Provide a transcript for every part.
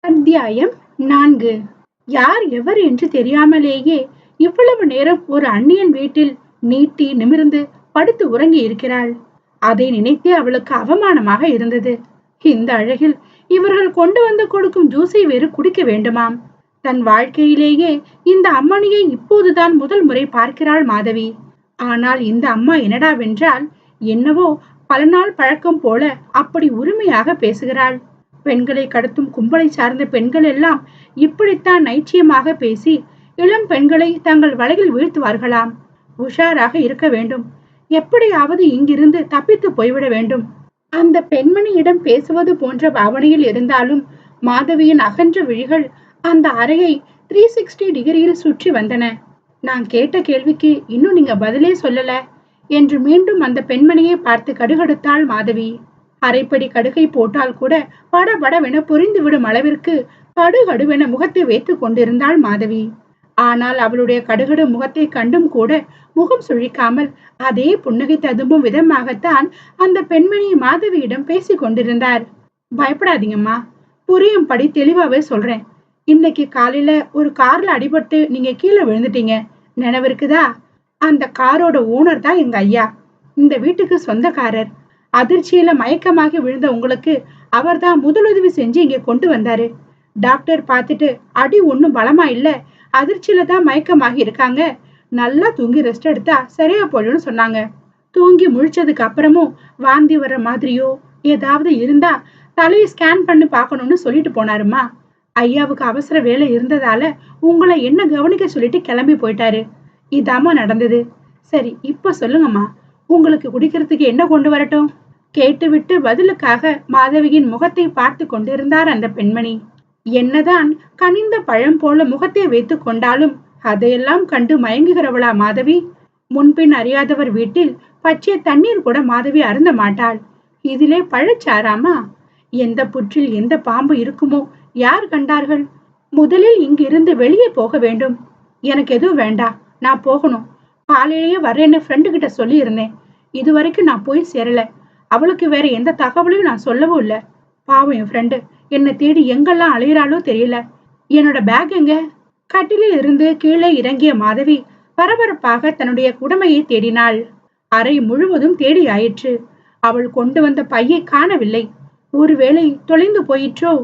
அத்தியாயம் 4. யார் எவர் என்று தெரியாமலேயே இவ்வளவு நேரம் ஒரு அந்நியன் வீட்டில் நீட்டி நிமிர்ந்து படுத்து உறங்கி இருக்கிறாள். அதை நினைத்தே அவளுக்கு அவமானமாக இருந்தது. இந்த அழகில் இவர்கள் கொண்டு வந்து கொடுக்கும் ஜூஸை வேறு குடிக்க வேண்டுமாம். தன் வாழ்க்கையிலேயே இந்த அம்மணியை இப்போதுதான் முதல் முறை பார்க்கிறாள் மாதவி. ஆனால் இந்த அம்மா என்னடாவென்றால் என்னவோ பல நாள் பழக்கம் போல அப்படி உரிமையாக பேசுகிறாள். பெண்களை கடத்தும் கும்பலை சார்ந்த பெண்கள் எல்லாம் இப்படித்தான் நைச்சியமாக பேசி இளம் பெண்களை தங்கள் வலையில் வீழ்த்துவார்களாம். உஷாராக இருக்க வேண்டும். எப்படியாவது இங்கிருந்து தப்பித்து போய்விட வேண்டும். அந்த பெண்மணியிடம் பேசுவது போன்ற பாவனையில் இருந்தாலும் மாதவியின் அகன்ற விழிகள் அந்த அறையை 360 டிகிரியில் சுற்றி வந்தன. நான் கேட்ட கேள்விக்கு இன்னும் நீங்க பதிலே சொல்லல என்று மீண்டும் அந்த பெண்மணியை பார்த்து கடுகடுத்தாள் மாதவி. அரைப்படி கடுகை போட்டால் கூட படபடவென புரிந்து விடும் அளவிற்கு கடுகடுவென முகத்தை வைத்துக் கொண்டிருந்தாள் மாதவி. ஆனால் அவளுடைய கடுகடு முகத்தை கண்டும் கூட முகம் சுழிக்காமல் அதே புன்னகை ததும்பும் விதமாகத்தான் அந்த பெண்மணி மாதவியிடம் பேசிக் கொண்டிருந்தார். பயப்படாதீங்கம்மா, புரியும்படி தெளிவாவே சொல்றேன். இன்னைக்கு காலையில ஒரு கார்ல அடிபட்டு நீங்க கீழே விழுந்துட்டீங்க, நினைவு இருக்குதா? அந்த காரோட ஓனர் தான் எங்க ஐயா, இந்த வீட்டுக்கு சொந்தக்காரர். அதிர்ச்சியில மயக்கமாகி விழுந்த உங்களுக்கு அவர்தான் முதலுதவி செஞ்சு இங்க கொண்டு வந்தாரு. டாக்டர் பார்த்துட்டு அடி ஒண்ணும் பலமா இல்ல, அதிர்ச்சியில தான் மயக்கமாகி இருக்காங்க, நல்லா தூங்கி ரெஸ்ட் எடுத்தா சரியா போயிடும்னு சொன்னாங்க. தூங்கி முழிச்சதுக்கு அப்புறமும் வாந்தி வர்ற மாதிரியோ ஏதாவது இருந்தா தலையை ஸ்கேன் பண்ணி பார்க்கணும்னு சொல்லிட்டு போனாருமா. ஐயாவுக்கு அவசர வேலை இருந்ததால உங்களை என்ன கவனிக்க சொல்லிட்டு கிளம்பி போயிட்டாரு. இதாமா நடந்தது. சரி, இப்ப சொல்லுங்கம்மா, உங்களுக்கு குடிக்கிறதுக்கு என்ன கொண்டு வரட்டும்? கேட்டுவிட்டு பதிலுக்காக மாதவியின் முகத்தை பார்த்து கொண்டிருந்தார் அந்த பெண்மணி. என்னதான் கனிந்த பழம் போல முகத்தை வைத்துக் கொண்டாலும் அதையெல்லாம் கண்டு மயங்குகிறவளா மாதவி? முன்பின் அறியாதவர் வீட்டில் பச்சை தண்ணீர் கூட மாதவி அருந்த மாட்டாள். இதிலே பழச்சாராமா? எந்த புற்றில் எந்த பாம்பு இருக்குமோ யார் கண்டார்கள்? முதலில் இங்கிருந்து வெளியே போக வேண்டும். எனக்கு எதுவும் வேண்டாம், நான் போகணும். காலையிலேயே வரேன்னு ஃப்ரெண்டு கிட்ட சொல்லி இருந்தேன். இதுவரைக்கும் நான் போய் சேரல. அவளுக்கு வேற எந்த தகவலையும் நான் சொல்லவும் இல்லை. பாவம் என் ஃப்ரெண்டு என்னை தேடி எங்கெல்லாம் அலையிறாளோ தெரியல. என்னோட பேக் எங்க? கட்டிலில் இருந்து கீழே இறங்கிய மாதவி பரபரப்பாக தன்னுடைய குடமையை தேடினாள். அறை முழுவதும் தேடி ஆயிற்று. அவள் கொண்டு வந்த பையை காணவில்லை. ஒருவேளை தொலைந்து போயிற்றோ?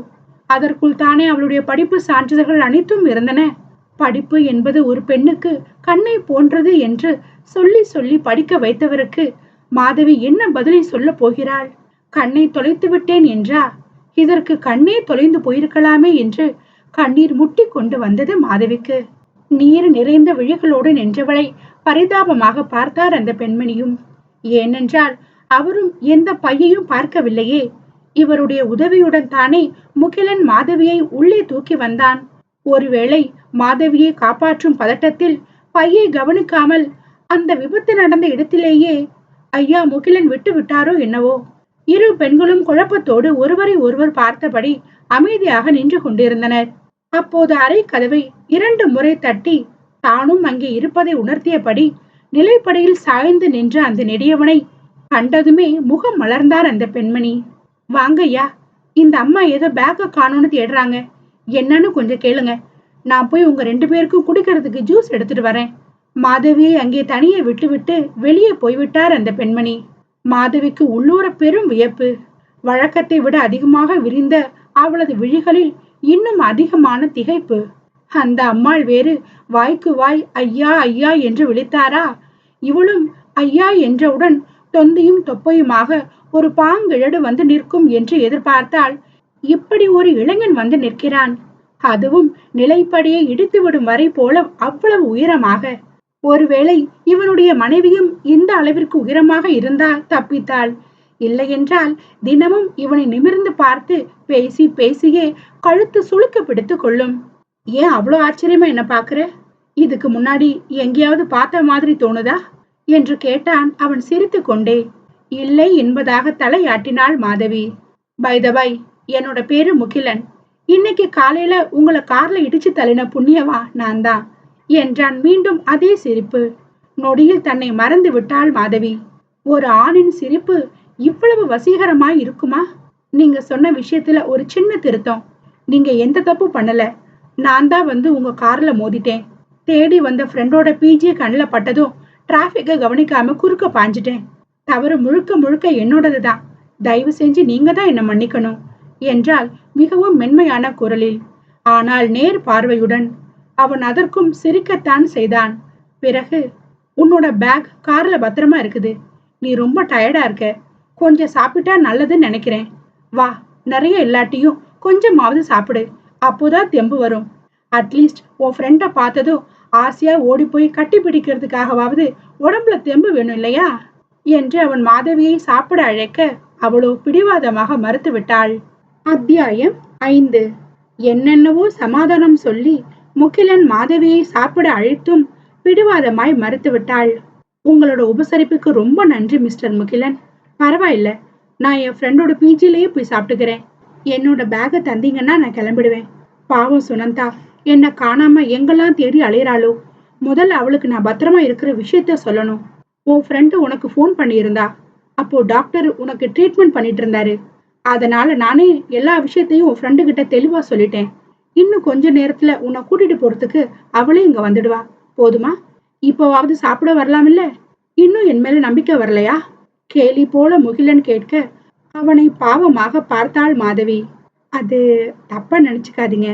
அதற்குள் தானே அவளுடைய படிப்பு சான்றிதழ்கள் அனைத்தும் இருந்தன. படிப்பு என்பது ஒரு பெண்ணுக்கு கண்ணை போன்றது என்று சொல்லி சொல்லி படிக்க வைத்தவருக்கு மாதவி என்ன பதிலை சொல்ல போகிறாள்? கண்ணை தொலைத்து விட்டேன் என்றா? இதற்கு கண்ணே தொலைந்து போயிருக்கலாமே என்று கண்ணீர் முட்டி கொண்டு வந்தது மாதவிக்கு. நீர் நிறைந்த விழிகளோடு நின்றவளை பரிதாபமாக பார்த்தார் அந்த பெண்மணியும். ஏனென்றால் அவரும் எந்த பையையும் பார்க்கவில்லையே. இவருடைய உதவியுடன் தானே முகிலன் மாதவியை உள்ளே தூக்கி வந்தான். ஒருவேளை மாதவியை காப்பாற்றும் பதட்டத்தில் பையை கவனிக்காமல் அந்த விபத்து நடந்த இடத்திலேயே ஐயா முகிலன் விட்டு விட்டாரோ என்னவோ. இரு பெண்களும் குழப்பத்தோடு ஒருவரை ஒருவர் பார்த்தபடி அமைதியாக நின்று கொண்டிருந்தனர். அப்போது அறை கதவை 2 முறை தட்டி தானும் அங்கே இருப்பதை உணர்த்தியபடி நிலைப்படையில் சாய்ந்து நின்ற அந்த நெடியவனை கண்டதுமே முகம் மலர்ந்தார் அந்த பெண்மணி. வாங்கய்யா, இந்த அம்மா ஏதோ பேக்க காணோன்னு தேடுறாங்க, என்னன்னு கொஞ்சம் கேளுங்க. நான் போய் உங்க 2 பேருக்கும் குடிக்கிறதுக்கு ஜூஸ் எடுத்துட்டு வரேன். மாதவியை அங்கே தனியே விட்டுவிட்டு வெளியே போய்விட்டார் அந்த பெண்மணி. மாதவிக்கு உள்ளூர பெரும் வியப்பு. வழக்கத்தை விட அதிகமாக விரிந்த அவளது விழிகளில் இன்னும் அதிகமான திகைப்பு. அந்த அம்மாள் வேறு வாய்க்கு வாய் ஐயா ஐயா என்று விழித்தாரா? இவளும் ஐயா என்றவுடன் தொந்தியும் தொப்பையுமாக ஒரு பாங்கிழடு வந்து நிற்கும் என்று எதிர்பார்த்தால் இப்படி ஒரு இளைஞன் வந்து நிற்கிறான். அதுவும் நிலைப்படியை இடித்துவிடும் வரை போல அவ்வளவு உயரமாக. ஒருவேளை இவனுடைய மனைவியும் இந்த அளவிற்கு உயரமாக இருந்தால் தப்பித்தாள். இல்லையென்றால் தினமும் இவனை நிமிர்ந்து பார்த்து பேசி பேசியே கழுத்து சுளுக்கு பிடித்து கொள்ளும். ஏன் அவ்வளோ ஆச்சரியமா என்ன பாக்குற? இதுக்கு முன்னாடி எங்கேயாவது பார்த்த மாதிரி தோணுதா என்று கேட்டான் அவன் சிரித்து கொண்டே. இல்லை என்பதாக தலையாட்டினாள் மாதவி. பை த பை, என்னோட பேரு முகிலன். இன்னைக்கு காலையில உங்களை கார்ல இடிச்சு தள்ளின புண்ணியவா நான் தான் என்றான் மீண்டும் அதே சிரிப்பு. நொடியில் தன்னை மறந்து விட்டாள் மாதவி. ஒரு ஆணின் சிரிப்பு இவ்வளவு வசீகரமாய் இருக்குமா? நீங்க சொன்ன விஷயத்துல ஒரு சின்ன திருத்தம். நீங்க எந்த தப்பு பண்ணல. நான் தான் வந்து உங்க கார்ல மோதிட்டேன். தேடி வந்த ஃப்ரெண்டோட பிஜி கண்ணில் பட்டதும் டிராபிக்க கவனிக்காம குறுக்க பாஞ்சிட்டேன். தவறு முழுக்க முழுக்க என்னோடதுதான். தயவு செஞ்சு நீங்க தான் என்ன மன்னிக்கணும் என்றால் மிகவும் மென்மையான குரலில். ஆனால் நேர் பார்வையுடன். அவன் அதற்கும் சிரிக்கத்தான் செய்தான். பிறகு, உன்னோட பேக் கார்ல பத்திரமா இருக்குது. நீ ரொம்ப டயர்டா இருக்க. கொஞ்சம் சாப்பிட்டா நல்லதுன்னு நினைக்கிறேன். வா, நிறைய இல்லாட்டியும் கொஞ்சமாவது சாப்பிடு. அப்போதான் தெம்பு வரும். அட்லீஸ்ட் உன் ஃப்ரெண்ட பார்த்ததும் ஆசையா ஓடி போய் கட்டி பிடிக்கிறதுக்காகவாவது உடம்புல தெம்பு வேணும் இல்லையா என்று அவன் மாதவியை சாப்பிட அழைக்க அவளோ பிடிவாதமாக மறுத்து விட்டாள். அத்தியாயம் 5. என்னென்னவோ சமாதானம் சொல்லி முகிலன் மாதவியை சாப்பிட அழைத்தும் பிடிவாதமாய் மறுத்துவிட்டாள். உங்களோட உபசரிப்புக்கு ரொம்ப நன்றி மிஸ்டர் முகிலன். பரவாயில்ல, நான் என் ஃப்ரெண்டோட பிஜிலேயே போய் சாப்பிட்டுக்கிறேன். என்னோட பேக்கை தந்தீங்கன்னா நான் கிளம்பிடுவேன். பாவம் சுனந்தா என்ன காணாம எங்கெல்லாம் தேடி அலையிறாளோ. முதல்ல அவளுக்கு நான் பத்திரமா இருக்கிற விஷயத்த சொல்லணும். உன் ஃப்ரெண்டு உனக்கு ஃபோன் பண்ணியிருந்தா. அப்போ டாக்டர் உனக்கு ட்ரீட்மெண்ட் பண்ணிட்டு இருந்தாரு. அதனால நானே எல்லா விஷயத்தையும் உன் ஃப்ரெண்டு கிட்ட தெளிவா சொல்லிட்டேன். இன்னும் கொஞ்ச நேரத்துல உன்னை கூட்டிட்டு போறதுக்கு அவளே இங்க வந்துடுவா. போதுமா? இப்போவாவது சாப்பிட வரலாம் இல்ல? இன்னும் என் மேல நம்பிக்கை வரலையா? கேலி போல முகிலன் கேட்க அவனை பாவமாக பார்த்தாள் மாதவி. அது தப்பா நினைச்சுக்காதீங்க.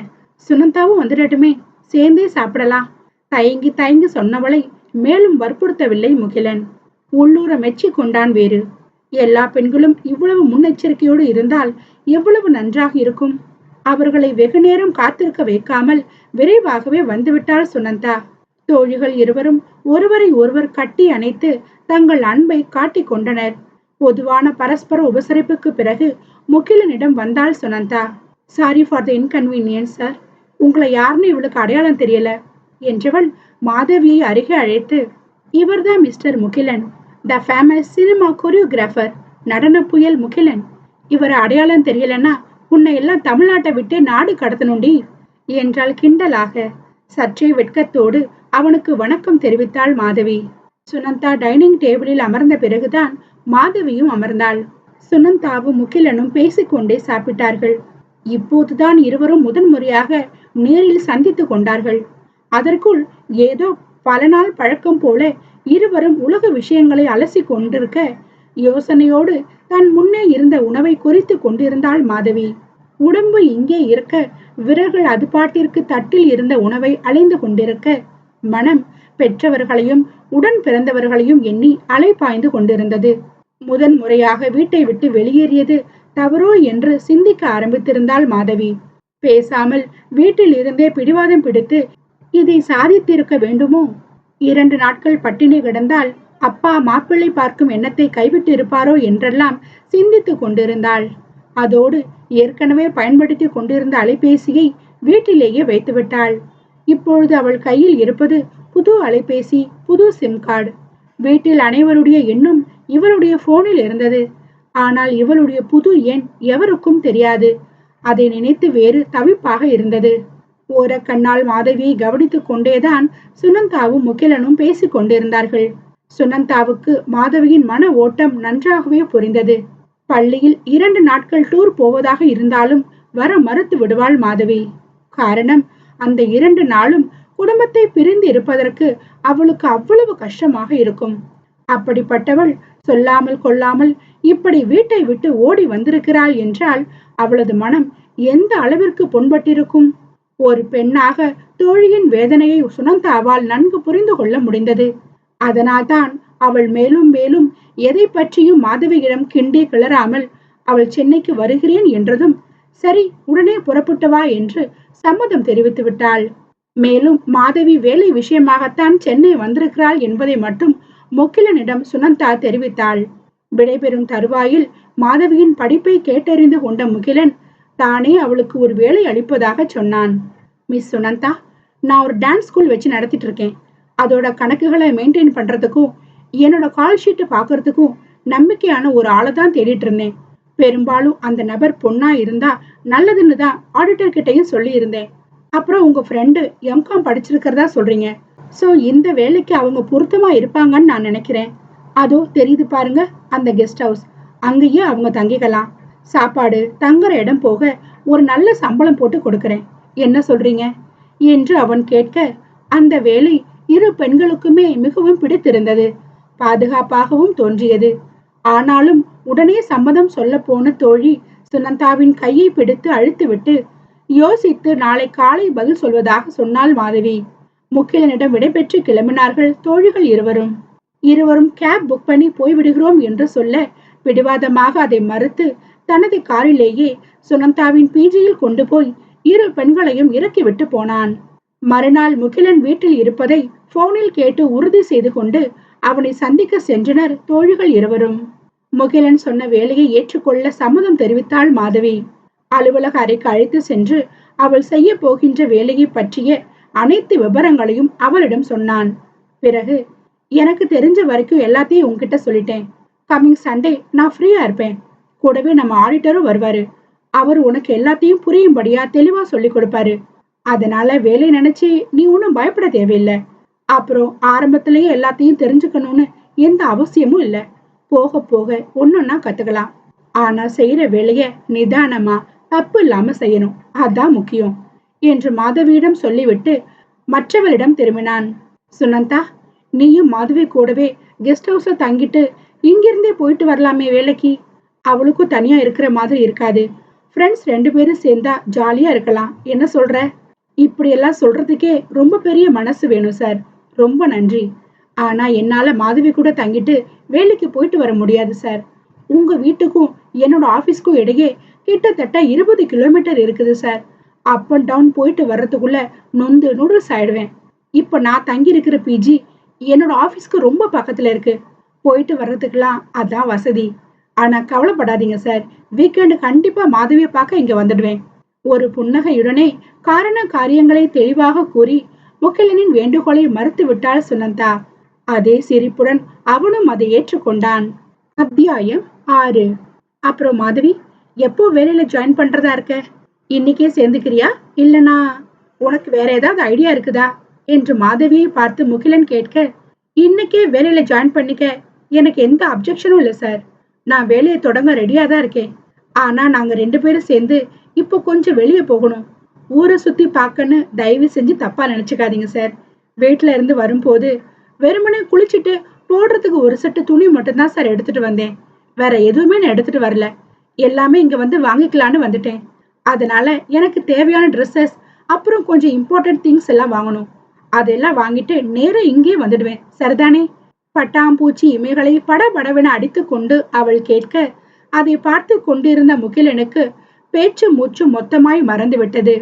சுனந்தாவும் வந்துடட்டுமே, சேர்ந்தே சாப்பிடலாம். தயங்கி தயங்கி சொன்னவளை மேலும் வற்புறுத்தவில்லை முகிலன். உள்ளூர மெச்சி கொண்டான் வேறு. எல்லா பெண்களும் இவ்வளவு முன்னெச்சரிக்கையோடு இருந்தால் எவ்வளவு நன்றாக இருக்கும். அவர்களை வெகு நேரம் காத்திருக்க வைக்காமல் விரைவாகவே வந்துவிட்டாள் சுனந்தா. தோழிகள் இருவரும் ஒருவரை ஒருவர் கட்டி அணைத்து தங்கள் அன்பை காட்டிக் கொண்டனர். பொதுவான பரஸ்பர உபசரிப்புக்கு பிறகு முகிலனிடம் வந்தாள் Sunanda. Sorry for the inconvenience sir. உங்களை யாருன்னு இவளுக்கு அடையாளம் தெரியல என்றவள் மாதவியை அருகே அழைத்து, இவர்தான் mister Mugilan, the famous cinema choreographer, நடன புயல் முகிலன். இவரை அடையாளம் தெரியலன்னா உன்னை எல்லாம் தமிழ்நாட்டை விட்டு நாடு கடத்தணுண்டி என்றாள் கிண்டலாக. சற்றே வெட்கத்தோடு அவனுக்கு வணக்கம் தெரிவித்தாள் மாதவி. சுனந்தா டைனிங் டேபிளில் அமர்ந்த பிறகுதான் மாதவியும் அமர்ந்தாள். சுனந்தாவும் முகிலனும் பேசிக்கொண்டே சாப்பிட்டார்கள். இப்போதுதான் இருவரும் முதன்முறையாக நேரில் சந்தித்துக் கொண்டார்கள். அதற்குள் ஏதோ பல நாள் பழக்கம் போல இருவரும் உலக விஷயங்களை அலசி கொண்டிருக்க யோசனையோடு தன் முன்னே இருந்த உணவை குறித்து கொண்டிருந்தாள் மாதவி. உடம்பு இங்கே இருக்க விரல்கள் அது பாட்டிற்கு தட்டில் இருந்த உணவை அலைந்து கொண்டிருக்க மனம் பெற்றவர்களையும் உடன் பிறந்தவர்களையும் எண்ணி அலைபாய்ந்து கொண்டிருந்தது. முதன் முறையாக வீட்டை விட்டு வெளியேறியது தவறோ என்று சிந்திக்க ஆரம்பித்திருந்தாள் மாதவி. பேசாமல் வீட்டில் இருந்தே பிடிவாதம் பிடித்து இதை சாதித்திருக்க வேண்டுமோ? 2 நாட்கள் பட்டினி கிடந்தால் அப்பா மாப்பிள்ளை பார்க்கும் எண்ணத்தை கைவிட்டு இருப்பாரோ என்றெல்லாம் சிந்தித்துக் கொண்டிருந்தாள். அதோடு ஏற்கனவே பயன்படுத்தி கொண்டிருந்த அலைபேசியை வீட்டிலேயே வைத்துவிட்டாள். இப்பொழுது அவள் கையில் இருப்பது புது அலைபேசி, புது சிம் கார்டு. வீட்டில் அனைவருடைய எண்ணும் இவளுடைய போனில் இருந்தது. ஆனால் இவளுடைய புது எண் எவருக்கும் தெரியாது. அதை நினைத்து வேறு தவிப்பாக இருந்தது. ஓர கண்ணால் மாதவியை கவனித்துக் கொண்டேதான் சுனந்தாவும் முகிலனும் பேசிக் கொண்டிருந்தார்கள். சுனந்தாவுக்கு மாதவியின் மன ஓட்டம் நன்றாகவே புரிந்தது. பள்ளியில் 2 நாட்கள் டூர் போவதாக இருந்தாலும் வர மறுத்து விடுவாள் மாதவி. காரணம், அந்த 2 நாளும் குடும்பத்தை பிரிந்து இருப்பதற்கு அவளுக்கு அவ்வளவு கஷ்டமாக இருக்கும். அப்படிப்பட்டவள் சொல்லாமல் கொள்ளாமல் இப்படி வீட்டை விட்டு ஓடி வந்திருக்கிறாள் என்றால் அவளது மனம் எந்த அளவிற்கு புண்பட்டிருக்கும். ஒரு பெண்ணாக தோழியின் வேதனையை சுனந்தாவால் நன்கு புரிந்து கொள்ள முடிந்தது. அதனால்தான் அவள் மேலும் மேலும் எதை பற்றியும் மாதவியிடம் கிண்டி கிளறாமல் அவள் சென்னைக்கு வருகிறேன் என்றதும் சரி உடனே புறப்பட்டு வா என்று சம்மதம் தெரிவித்து விட்டாள். மேலும் மாதவி வேலை விஷயமாகத்தான் சென்னை வந்திருக்கிறாள் என்பதை மட்டும் முகிலனிடம் சுனந்தா தெரிவித்தாள். விடைபெறும் தருவாயில் மாதவியின் படிப்பை கேட்டறிந்து கொண்ட முகிலன் தானே அவளுக்கு ஒரு வேலை அளிப்பதாக சொன்னான். மிஸ் சுனந்தா, நான் ஒரு டான்ஸ் ஸ்கூல் வச்சு நடத்திட்டு இருக்கேன். அதோட கணக்குகளை மெயின்டைன் பண்றதுக்கும் என்னோட கால் ஷீட்டை பாக்குறதுக்கும் நம்பிக்கையான ஒரு ஆளை தான் தேடிட்டு இருந்தேன். பெரும்பாலும் அந்த நபர் பொண்ணா இருந்தா நல்லதுன்னு தான் ஆடிட்டர் கிட்டையும் சொல்லி இருந்தேன். அப்புறம் உங்க ஃப்ரெண்டு எம்காம் படிச்சிருக்கிறதா சொல்றீங்க. சோ இந்த வேலைக்கு அவங்க பொருத்தமா இருப்பாங்கன்னு நான் நினைக்கிறேன். அதோ தெரியுது பாருங்க அந்த கெஸ்ட் ஹவுஸ், அங்கேயே அவங்க தங்கிக்கலாம். சாப்பாடு தங்குற இடம் போக ஒரு நல்ல சம்பளம் போட்டு கொடுக்கறேன். என்ன சொல்றீங்க என்று அவன் கேட்க, அந்த வேலை இரு பெண்களுக்குமே மிகவும் பிடித்திருந்தது. பாதுகாப்பாகவும் தோன்றியது. ஆனாலும் உடனே சம்மதம் சொல்ல போன தோழி சுனந்தாவின் கையை பிடித்து அழுத்திவிட்டு யோசித்து நாளை காலை பதில் சொல்வதாக சொன்னாள் மாதவி. முகிலனிடம் விடைபெற்று கிளம்பினார்கள் தோழிகள் இருவரும். இருவரும் கேப் புக் பண்ணி போய்விடுகிறோம் என்று சொல்ல பிடிவாதமாக அதை மறுத்து தனது காரிலேயே சுனந்தாவின் பீஜியில் கொண்டு போய் இரு பெண்களையும் இறக்கிவிட்டு போனான். மறுநாள் முகிலன் வீட்டில் இருப்பதை போனில் கேட்டு உறுதி செய்து கொண்டு அவனை சந்திக்க சென்றனர் தோழிகள் இருவரும். முகிலன் சொன்ன வேலையை ஏற்றுக்கொள்ள சம்மதம் தெரிவித்தாள் மாதவி. அலுவலக அறைக்கு அழைத்து சென்று அவள் செய்ய போகின்ற வேலையை பற்றிய அனைத்து விவரங்களையும் அவளிடம் சொன்னான். பிறகு, எனக்கு தெரிஞ்ச வரைக்கும் எல்லாத்தையும் உன்கிட்ட சொல்லிட்டேன். கம்மிங் சண்டே நான் ஃப்ரீயா இருப்பேன். கூடவே நம்ம ஆடிட்டரும் வருவாரு. அவர் உனக்கு எல்லாத்தையும் புரியும்படியா தெளிவா சொல்லி கொடுப்பாரு. அதனால வேலை நினைச்சு நீ ஒன்னும் பயப்பட தேவையில்லை. அப்புறம் ஆரம்பத்திலேயே எல்லாத்தையும் தெரிஞ்சுக்கணும்னு எந்த அவசியமும் இல்லை. போக போக ஒன்னொன்னா கத்துக்கலாம். ஆனா செய்யற வேலைய நிதானமா தப்பு இல்லாம செய்யணும், அதான் முக்கியம் என்று மாதவியிடம் சொல்லிவிட்டு மற்றவளிடம் திரும்பினான். சுனந்தா, நீயும் மாதவி கூடவே கெஸ்ட் ஹவுஸ்ல தங்கிட்டு இங்கிருந்தே போயிட்டு வரலாமே வேலைக்கு. அவளுக்கும் தனியா இருக்கிற மாதிரி இருக்காது. ஃப்ரெண்ட்ஸ் 2 பேரும் சேர்ந்தா ஜாலியா இருக்கலாம். என்ன சொல்ற? இப்படி எல்லாம் சொல்றதுக்கே ரொம்ப பெரிய மனசு வேணும் சார். ரொம்ப நன்றி. ஆனா என்னால மாதவி கூட தங்கிட்டு வேலைக்கு போயிட்டு வர முடியாது சார். உங்க வீட்டுக்கும் என்னோட ஆபீஸ்க்கும் இடையே கிட்டத்தட்ட 20 கிலோமீட்டர் இருக்குது சார். அப் அண்ட் டவுன் போயிட்டு வர்றதுக்குள்ள நொந்து நூடுல்ஸ் ஆயிடுவேன். இப்ப நான் தங்கி இருக்கிற பிஜி என்னோட ஆபீஸ்க்கு ரொம்ப பக்கத்துல இருக்கு. போயிட்டு வர்றதுக்கெல்லாம் அதான் வசதி. ஆனா கவலைப்படாதீங்க சார், வீக்கெண்டு கண்டிப்பா மாதவியை பார்க்க இங்க வந்துடுவேன். ஒரு புன்னகையுடனே காரண காரியங்களை தெளிவாக கூறி முகிலனின் வேண்டுகோளை மறுத்து விட்டாள் சுனந்தா. அதே சிரிப்புடன் அவனும் அதை ஏற்றுக்கொண்டான். அத்தியாயம் 6. அப்புறம் மாதவி, எப்போ வேலையில ஜாயின் பண்றதா இருக்க? இன்னைக்கே சேர்ந்துக்கிறியா, இல்லனா உனக்கு வேற ஏதாவது ஐடியா இருக்குதா என்று மாதவியை பார்த்து முகிலன் கேட்க, இன்னைக்கே வேலையில ஜாயின் பண்ணிக்க எனக்கு எந்த அப்செக்ஷனும் இல்லை சார். நான் வேலையை தொடங்க ரெடியா தான் இருக்கேன். ஆனா நாங்க 2 பேரும் சேர்ந்து இப்போ கொஞ்சம் வெளியே போகணும். ஊரை சுத்தி பார்க்கன்னு தயவு செஞ்சு தப்பா நினைச்சுக்காதீங்க சார். வீட்டுல இருந்து வரும்போது வெறுமனே குளிச்சுட்டு போடுறதுக்கு ஒரு செட்டு துணி மட்டும்தான் சார் எடுத்துட்டு வந்தேன். வேற எதுவுமே நான் எடுத்துட்டு வரல. எல்லாமே இங்க வந்து வாங்கிக்கலான்னு வந்துட்டேன். அதனால எனக்கு தேவையான ட்ரெஸ்ஸஸ் அப்புறம் கொஞ்சம் இம்பார்ட்டன்ட் திங்ஸ் எல்லாம் வாங்கணும். அதெல்லாம் வாங்கிட்டு நேரா இங்கே வந்துடுவேன், சரிதானே? பட்டாம்பூச்சி இமைகளை படபடவென அடித்து கொண்டு அவள் கேட்க, அதை பார்த்து கொண்டிருந்த முகிலனுக்கு பேச்சு மூச்சு மொத்தமாய் மறந்து விட்டது.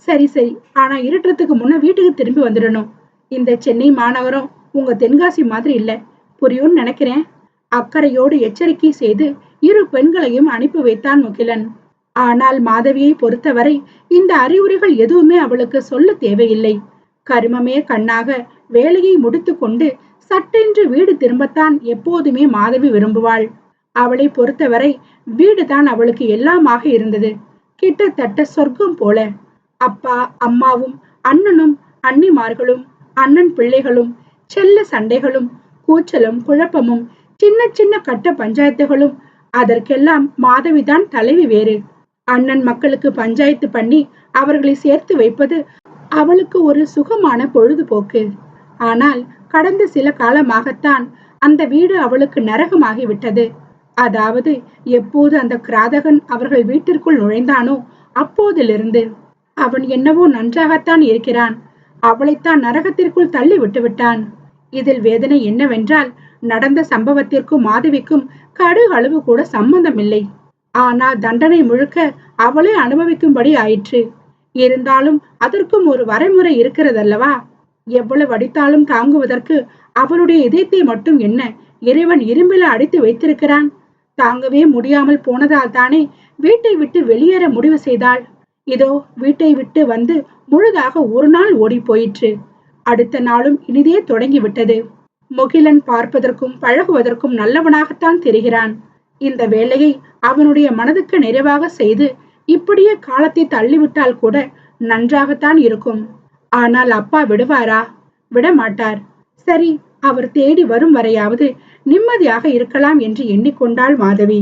சரி சரி, ஆனா இருட்டுறதுக்கு முன்ன வீட்டுக்கு திரும்பி வந்துடணும். இந்த சென்னை மாநகரம் உங்க தென்காசி மாதிரி இல்ல, புரியும்னு நினைக்கிறேன். அக்கறையோடு எச்சரிக்கை செய்து இரு பெண்களையும் அனுப்பி வைத்தான் முகிலன். ஆனால் மாதவியை பொறுத்தவரை இந்த அறிவுரைகள் எதுவுமே அவளுக்கு சொல்ல தேவையில்லை. கருமமே கண்ணாக வேலையை முடித்து கொண்டு சட்டென்று வீடு திரும்பத்தான் எப்போதுமே மாதவி விரும்புவாள். அவளை பொறுத்தவரை வீடுதான் அவளுக்கு எல்லாமாக இருந்தது. கிட்டத்தட்ட சொர்க்கம் போல. அப்பா அம்மாவும் அண்ணனும் அண்ணிமார்களும் அண்ணன் பிள்ளைகளும் செல்ல சண்டைகளும் கூச்சலும் குழப்பமும் சின்ன சின்ன கட்ட பஞ்சாயத்துகளும், அதற்கெல்லாம் மாதவிதான் தலைவி வேறு. அண்ணன் மக்களுக்கு பஞ்சாயத்து பண்ணி அவர்களை சேர்த்து வைப்பது அவளுக்கு ஒரு சுகமான பொழுதுபோக்கு. ஆனால் கடந்த சில காலமாகத்தான் அந்த வீடு அவளுக்கு நரகமாகி விட்டது. அதாவது எப்போது அந்த கிராதகன் அவர்கள் வீட்டிற்குள் நுழைந்தானோ அப்போதிலிருந்து. அவன் என்னவோ நன்றாகத்தான் இருக்கிறான், அவளைத்தான் நரகத்திற்குள் தள்ளி விட்டு விட்டான். இதில் வேதனை என்னவென்றால், நடந்த சம்பவத்திற்கும் மாதவிக்கும் கடுகளவு கூட சம்பந்தம் இல்லை. ஆனால் தண்டனை முழுக்க அவளே அனுபவிக்கும்படி ஆயிற்று. இருந்தாலும் அதற்கும் ஒரு வரைமுறை இருக்கிறதல்லவா? எவ்வளவு அடித்தாலும் தாங்குவதற்கு அவளுடைய இதயத்தை மட்டும் என்ன இறைவன் இரும்பில அடித்து வைத்திருக்கிறான். தாங்கவே முடியாமல் போனதால் தானே வீட்டை விட்டு வெளியேற முடிவு செய்தாள். இதோ வீட்டை விட்டு வந்து முழுதாக ஒரு நாள் ஓடி போயிற்று. அடுத்த நாளும் இனிதே தொடங்கி விட்டது. முகிலன் பார்ப்பதற்கும் பழகுவதற்கும் நல்லவனாகத்தான் தெரிகிறான். இந்த வேலையை அவனுடைய மனதுக்கு நிறைவாக செய்து இப்படியே காலத்தை தள்ளிவிட்டால் கூட நன்றாகத்தான் இருக்கும். ஆனால் அப்பா விடுவாரா? விடமாட்டார். சரி, அவர் தேடி வரும் வரையாவது நிம்மதியாக இருக்கலாம் என்று எண்ணிக்கொண்டாள் மாதவி.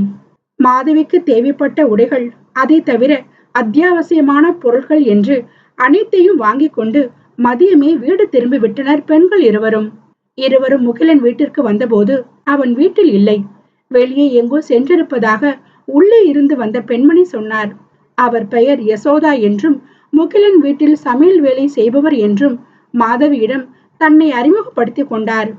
மாதவிக்கு தேவைப்பட்ட உடைகள், அதை தவிர அத்தியாவசியமான பொருட்கள் என்று அனைத்தையும் வாங்கி கொண்டு மதியமே வீடு திரும்பி விட்டனர் பெண்கள் இருவரும். இருவரும் முகிலன் வீட்டிற்கு வந்தபோது அவன் வீட்டில் இல்லை. வெளியே எங்கோ சென்றிருப்பதாக உள்ளே இருந்து வந்த பெண்மணி சொன்னார். அவர் பெயர் யசோதா என்றும் முகிலன் வீட்டில் சமையல் வேலை செய்பவர் என்றும் மாதவியிடம் தன்னை அறிமுகப்படுத்திக் கொண்டார்.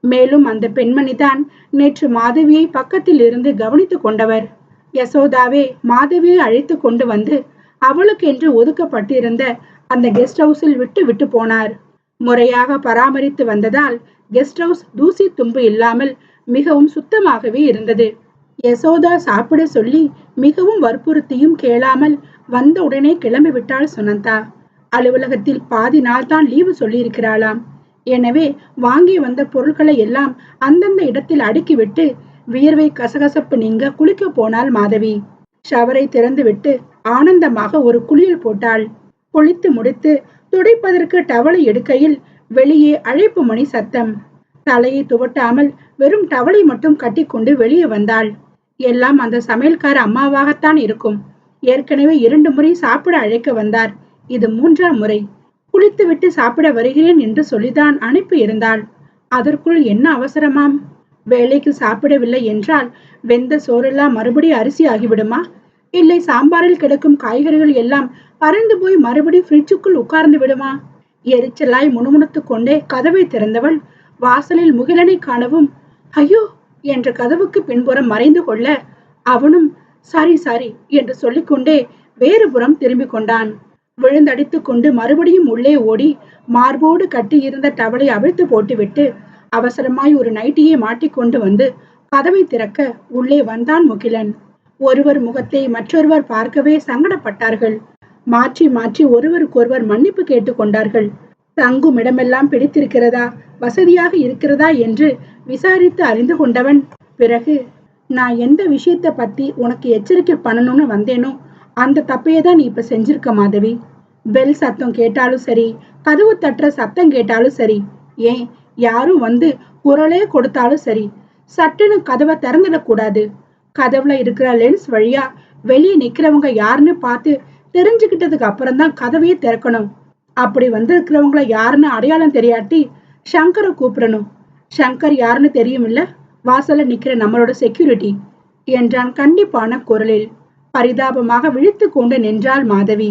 மேலும் அந்த பெண்மணிதான் நேற்று மாதவியை பக்கத்தில் இருந்து கவனித்துக் கொண்டவர். யசோதாவே மாதவியை அழைத்து கொண்டு வந்து அவளுக்கென்று ஒதுக்கப்பட்டிருந்த அந்த கெஸ்ட் ஹவுஸில் விட்டு விட்டு போனார். முறையாக பராமரித்து வந்ததால் கெஸ்ட் ஹவுஸ் தூசி தும்பு இல்லாமல் மிகவும் சுத்தமாகவே இருந்தது. யசோதா சாப்பிட சொல்லி மிகவும் வற்புறுத்தியும் கேளாமல் வந்த உடனே கிளம்பி விட்டாள் சுனந்தா. அலுவலகத்தில் பாதி நாள் தான் லீவு சொல்லியிருக்கிறாளாம். எனவே வாங்கி வந்த பொருட்களை எல்லாம் அந்தந்த இடத்தில் அடுக்கிவிட்டு வியர்வை கசகசப்பு நீங்க குளிக்க போனாள் மாதவி. ஷவரை திறந்து விட்டு ஆனந்தமாக ஒரு குளியல் போட்டாள். குளித்து முடித்து துடைப்பதற்கு டவலை எடுக்கையில் வெளியே அழைப்பு மணி சத்தம். தலையை துவட்டாமல் வெறும் டவலை மட்டும் கட்டிக்கொண்டு வெளியே வந்தாள். எல்லாம் அந்த சமையல்கார அம்மாவாகத்தான் இருக்கும். ஏற்கனவே 2 முறை சாப்பிட அழைக்க வந்தார். இது 3ஆம் முறை. குளித்துவிட்டு சாப்பிட வருகிறேன் என்று சொல்லிதான் அனுப்பி இருந்தாள். அதற்குள் என்ன அவசரமாம்? வேலைக்கு சாப்பிடவில்லை என்றால் வெந்த சோறெல்லாம் மறுபடி அரிசி ஆகிவிடுமா? இல்லை சாம்பாரில் கிடக்கும் காய்கறிகள் எல்லாம் பறந்து போய் மறுபடி ஃப்ரிட்ஜுக்குள் உட்கார்ந்து விடுமா? எரிச்சலாய் முணுமுணுத்துக் கொண்டே கதவை திறந்தவள் வாசலில் முகிலனை காணவும் ஐயோ என்ற கதவுக்கு பின்புறம் மறைந்து கொள்ள அவனும் சாரி சாரி என்று சொல்லிக்கொண்டே வேறு புறம் திரும்பிக் கொண்டான். விழுந்தடித்துக் கொண்டு மறுபடியும் உள்ளே ஓடி மார்போடு கட்டி இருந்த டவலை அவிழ்த்து போட்டுவிட்டு அவசரமாய் ஒரு நைட்டியை மாட்டிக்கொண்டு வந்து கதவை திறக்க உள்ளே வந்தான் முகிலன். ஒருவர் முகத்தை மற்றொருவர் பார்க்கவே சங்கடப்பட்டார்கள். மாற்றி மாற்றி ஒருவருக்கொருவர் மன்னிப்பு கேட்டுக் கொண்டார்கள். தங்கும் இடமெல்லாம் பிடித்திருக்கிறதா, வசதியாக இருக்கிறதா என்று விசாரித்து அறிந்து கொண்டவன் பிறகு நான் எந்த விஷயத்தை பத்தி உனக்கு எச்சரிக்கை பண்ணணும்னு வந்தேனோ அந்த தப்பையே தான் நீ இப்ப செஞ்சிருக்க மாதவி. பெல் சத்தம் கேட்டாலும் சரி, கதவு தட்டுற சத்தம் கேட்டாலும் சரி, ஏன் யாரும் வந்து குரலே கொடுத்தாலும் சரி, சட்டுன்னு கதவை திறந்துடக்கூடாது. கதவுல இருக்கிற லென்ஸ் வழியா வெளியே நிக்கிறவங்க யாருன்னு பார்த்து தெரிஞ்சுக்கிட்டதுக்கு அப்புறம் தான் கதவையே திறக்கணும். அப்படி வந்திருக்கிறவங்கள யாருன்னு அடையாளம் தெரியாட்டி சங்கரை கூப்பிடணும். சங்கர் யாருன்னு தெரியும் இல்ல, வாசல்ல நிக்கிற நம்மளோட செக்யூரிட்டி என்றான் கண்டிப்பான குரலில். பரிதாபமாக விழித்து கொண்டு நின்றாள் மாதவி.